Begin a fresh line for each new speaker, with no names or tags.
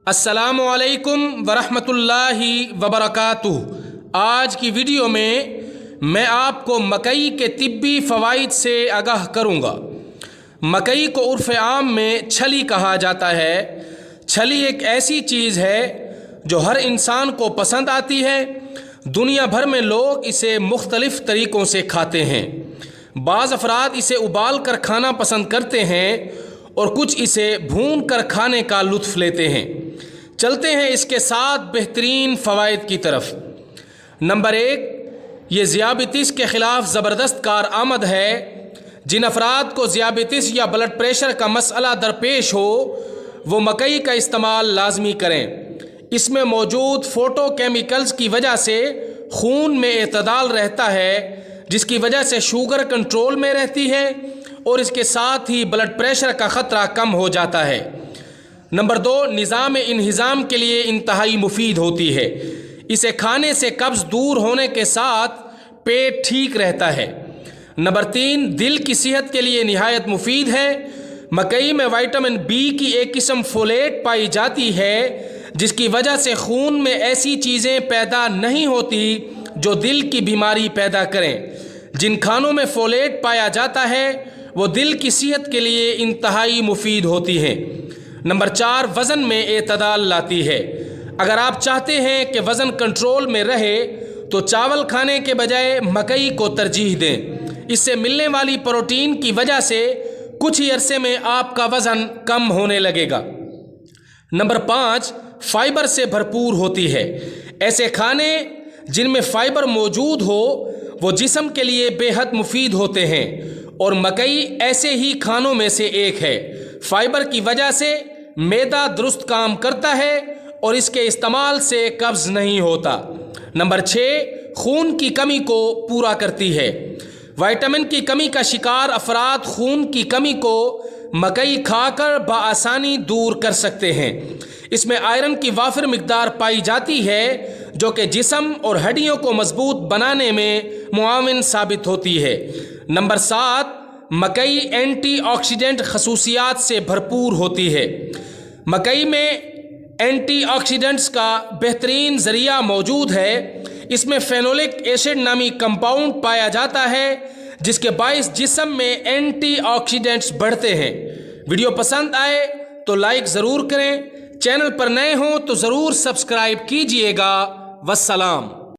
السلام علیکم ورحمۃ اللہ وبرکاتہ۔ آج کی ویڈیو میں آپ کو مکئی کے طبی فوائد سے آگاہ کروں گا۔ مکئی کو عرف عام میں چھلی کہا جاتا ہے۔ چھلی ایک ایسی چیز ہے جو ہر انسان کو پسند آتی ہے۔ دنیا بھر میں لوگ اسے مختلف طریقوں سے کھاتے ہیں۔ بعض افراد اسے ابال کر کھانا پسند کرتے ہیں اور کچھ اسے بھون کر کھانے کا لطف لیتے ہیں۔ چلتے ہیں اس کے ساتھ بہترین فوائد کی طرف۔ نمبر 1، یہ ذیابیطس کے خلاف زبردست کارآمد ہے۔ جن افراد کو ذیابیطس یا بلڈ پریشر کا مسئلہ درپیش ہو وہ مکئی کا استعمال لازمی کریں۔ اس میں موجود فوٹو کیمیکلز کی وجہ سے خون میں اعتدال رہتا ہے، جس کی وجہ سے شوگر کنٹرول میں رہتی ہے اور اس کے ساتھ ہی بلڈ پریشر کا خطرہ کم ہو جاتا ہے۔ نمبر 2، نظام انہضام کے لیے انتہائی مفید ہوتی ہے۔ اسے کھانے سے قبض دور ہونے کے ساتھ پیٹ ٹھیک رہتا ہے۔ نمبر 3، دل کی صحت کے لیے نہایت مفید ہے۔ مکئی میں وٹامن بی کی ایک قسم فولیٹ پائی جاتی ہے، جس کی وجہ سے خون میں ایسی چیزیں پیدا نہیں ہوتی جو دل کی بیماری پیدا کریں۔ جن کھانوں میں فولیٹ پایا جاتا ہے وہ دل کی صحت کے لیے انتہائی مفید ہوتی ہیں۔ نمبر 4، وزن میں اعتدال لاتی ہے۔ اگر آپ چاہتے ہیں کہ وزن کنٹرول میں رہے تو چاول کھانے کے بجائے مکئی کو ترجیح دیں۔ اس سے ملنے والی پروٹین کی وجہ سے کچھ ہی عرصے میں آپ کا وزن کم ہونے لگے گا۔ نمبر 5، فائبر سے بھرپور ہوتی ہے۔ ایسے کھانے جن میں فائبر موجود ہو وہ جسم کے لیے بے حد مفید ہوتے ہیں اور مکئی ایسے ہی کھانوں میں سے ایک ہے۔ فائبر کی وجہ سے معدہ درست کام کرتا ہے اور اس کے استعمال سے قبض نہیں ہوتا۔ نمبر 6، خون کی کمی کو پورا کرتی ہے۔ وٹامن کی کمی کا شکار افراد خون کی کمی کو مکئی کھا کر بآسانی دور کر سکتے ہیں۔ اس میں آئرن کی وافر مقدار پائی جاتی ہے جو کہ جسم اور ہڈیوں کو مضبوط بنانے میں معاون ثابت ہوتی ہے۔ نمبر 7، مکئی اینٹی آکسیڈنٹ خصوصیات سے بھرپور ہوتی ہے۔ مکئی میں اینٹی آکسیڈنٹس کا بہترین ذریعہ موجود ہے۔ اس میں فینولک ایسڈ نامی کمپاؤنڈ پایا جاتا ہے جس کے باعث جسم میں اینٹی آکسیڈنٹس بڑھتے ہیں۔ ویڈیو پسند آئے تو لائک ضرور کریں۔ چینل پر نئے ہوں تو ضرور سبسکرائب کیجئے گا۔ والسلام۔